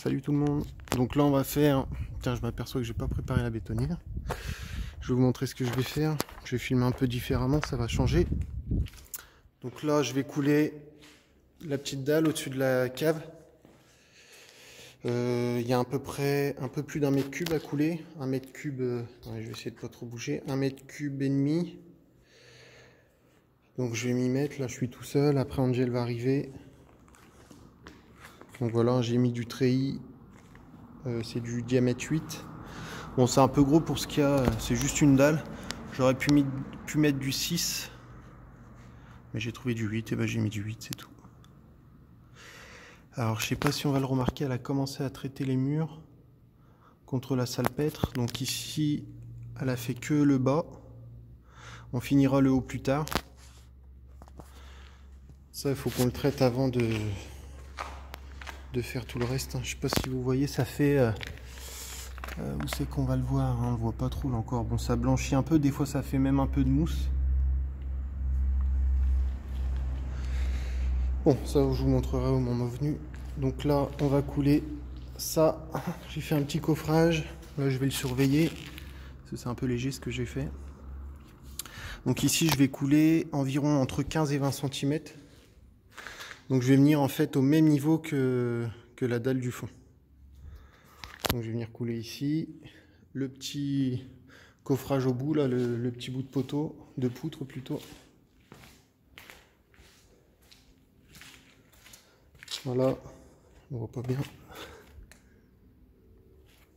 Salut tout le monde. Donc là on va faire... Tiens, je m'aperçois que j'ai pas préparé la bétonnière. Je vais vous montrer ce que je vais faire. Je vais filmer un peu différemment, ça va changer. Donc là je vais couler la petite dalle au-dessus de la cave. Il y a à peu près un peu plus d'un mètre cube à couler. Un mètre cube... je vais essayer de pas trop bouger. Un mètre cube et demi. Donc je vais m'y mettre. Là je suis tout seul. Après Angel va arriver. Donc voilà, j'ai mis du treillis. C'est du diamètre 8. Bon, c'est un peu gros pour ce qu'il y a, c'est juste une dalle. J'aurais pu mettre du 6, mais j'ai trouvé du 8, et ben j'ai mis du 8, c'est tout. Alors, je sais pas si on va le remarquer, elle a commencé à traiter les murs contre la salpêtre. Donc ici, elle a fait que le bas. On finira le haut plus tard. Ça, il faut qu'on le traite avant de faire tout le reste. Je sais pas si vous voyez, ça fait... où c'est qu'on va le voir, hein, on le voit pas trop là encore. Bon, ça blanchit un peu, des fois ça fait même un peu de mousse. Bon, ça je vous montrerai au moment venu. Donc là, on va couler ça. J'ai fait un petit coffrage. Là, je vais le surveiller. Parce que c'est un peu léger ce que j'ai fait. Donc ici, je vais couler environ entre 15 et 20 cm. Donc je vais venir en fait au même niveau que la dalle du fond. Donc je vais venir couler ici. Le petit coffrage au bout, là, le petit bout de poteau, de poutre plutôt. Voilà, on voit pas bien.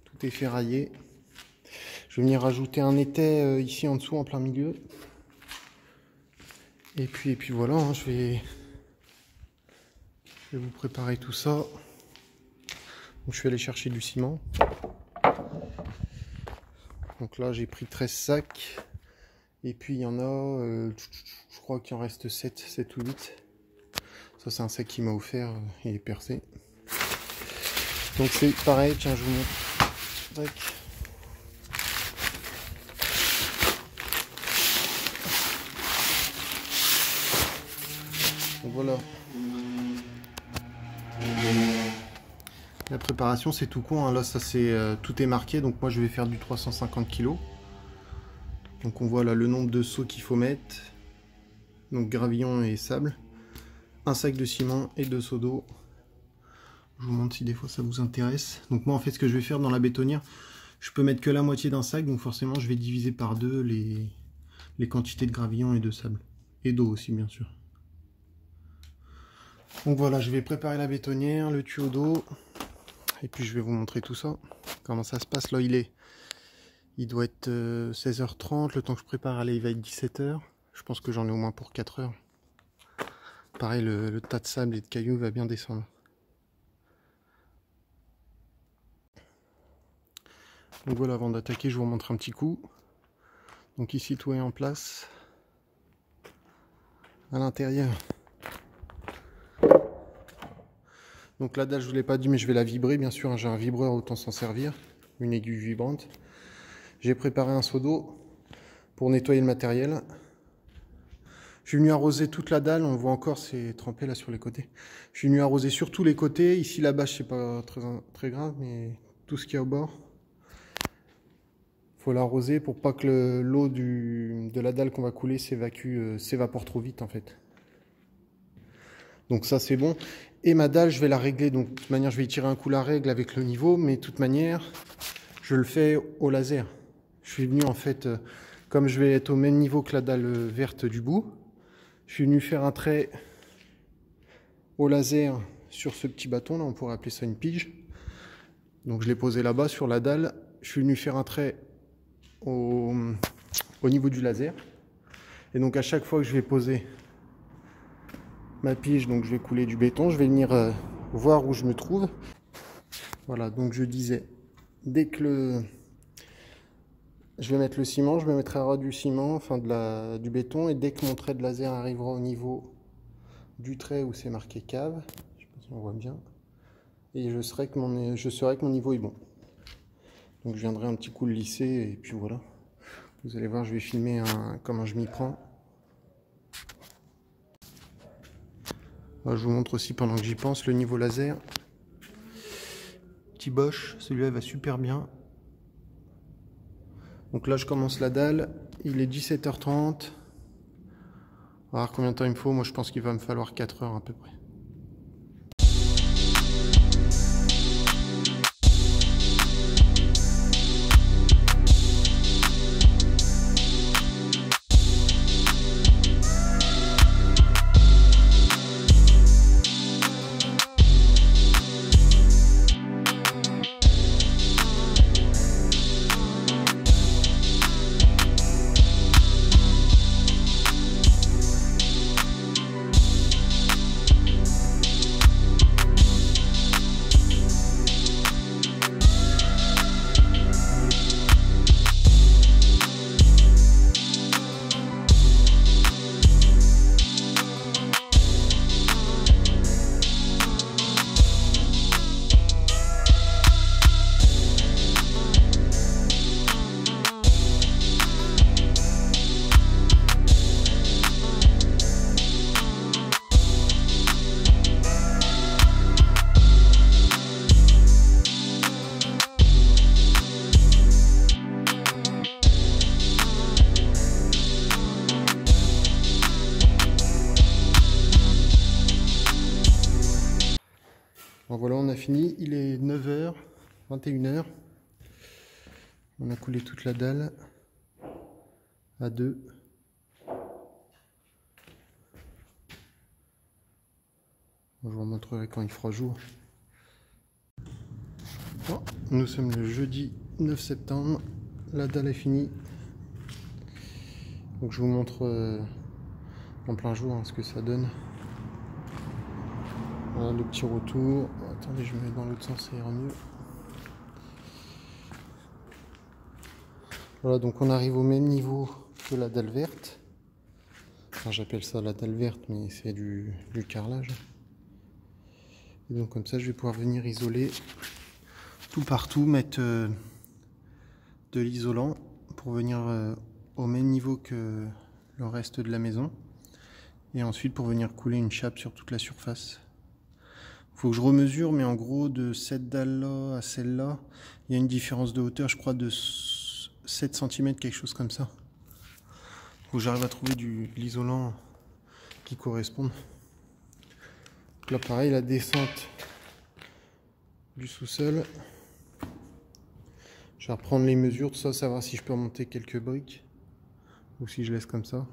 Tout est ferraillé. Je vais venir rajouter un étai ici en dessous, en plein milieu. Et puis voilà, hein, je vais vous préparer tout ça. Donc, je vais aller chercher du ciment. Donc là, j'ai pris 13 sacs. Et puis il y en a, je crois qu'il en reste 7 ou 8. Ça, c'est un sac qui m'a offert, il est percé. Donc c'est pareil, tiens, je vous montre. Tac. Donc voilà. La préparation, c'est tout con, hein. Là, ça c'est tout est marqué. Donc moi, je vais faire du 350 kg. Donc on voit là le nombre de seaux qu'il faut mettre. Donc gravillon et sable. Un sac de ciment et 2 seaux d'eau. Je vous montre si des fois ça vous intéresse. Donc moi en fait ce que je vais faire dans la bétonnière, je peux mettre que la moitié d'un sac. Donc forcément je vais diviser par deux les quantités de gravillon et de sable. Et d'eau aussi bien sûr. Donc voilà, je vais préparer la bétonnière, le tuyau d'eau. Et puis je vais vous montrer tout ça. Comment ça se passe. Là il doit être 16h30. Le temps que je prépare, allez, il va être 17h. Je pense que j'en ai au moins pour 4 heures. Pareil, le tas de sable et de cailloux va bien descendre. Donc voilà, avant d'attaquer, je vous montre un petit coup. Donc ici, tout est en place. À l'intérieur. Donc la dalle, je ne vous l'ai pas dit, mais je vais la vibrer, bien sûr. J'ai un vibreur, autant s'en servir. Une aiguille vibrante. J'ai préparé un seau d'eau pour nettoyer le matériel. Je suis venu arroser toute la dalle, on voit encore, c'est trempé là sur les côtés. Je suis venu arroser sur tous les côtés. Ici, la bâche, c'est pas très grave, mais tout ce qu'il y a au bord. Il faut l'arroser pour pas que l'eau de la dalle qu'on va couler s'évapore trop vite en fait. Donc ça c'est bon. Et ma dalle, je vais la régler. Donc de toute manière, je vais y tirer un coup la règle avec le niveau, mais de toute manière, je le fais au laser. Je suis venu en fait, comme je vais être au même niveau que la dalle verte du bout, je suis venu faire un trait au laser sur ce petit bâton, là on pourrait appeler ça une pige. Donc je l'ai posé là-bas sur la dalle. Je suis venu faire un trait au niveau du laser. Et donc à chaque fois que je vais poser ma pige, donc je vais couler du béton, je vais venir voir où je me trouve. Voilà, donc je disais, dès que je vais mettre le ciment, je me mettrai à ras du ciment, enfin du béton, et dès que mon trait de laser arrivera au niveau du trait où c'est marqué cave, je sais pas si on voit bien, et je saurai que mon niveau est bon. Donc je viendrai un petit coup le lisser, et puis voilà. Vous allez voir, je vais filmer comment je m'y prends. Je vous montre aussi pendant que j'y pense le niveau laser. Petit Bosch, celui-là va super bien. Donc là je commence la dalle, il est 17h30. On va voir combien de temps il me faut, moi je pense qu'il va me falloir 4 heures à peu près. Bon, voilà, on a fini, il est 9h, 21h. On a coulé toute la dalle à 2. Je vous montrerai quand il fera jour. Bon, nous sommes le jeudi 9 septembre, la dalle est finie. Donc je vous montre en plein jour ce que ça donne. Voilà le petit retour. Attendez, je me mets dans l'autre sens, ça ira mieux. Voilà, donc on arrive au même niveau que la dalle verte. Enfin, j'appelle ça la dalle verte, mais c'est du carrelage. Et donc comme ça, je vais pouvoir venir isoler tout partout, mettre de l'isolant pour venir au même niveau que le reste de la maison. Et ensuite pour venir couler une chape sur toute la surface. Faut que je remesure, mais en gros de cette dalle là à celle-là, il y a une différence de hauteur, je crois de 7 cm, quelque chose comme ça. Faut que j'arrive à trouver de l'isolant qui corresponde. Donc là pareil, la descente du sous-sol. Je vais reprendre les mesures, tout ça, savoir si je peux remonter quelques briques ou si je laisse comme ça.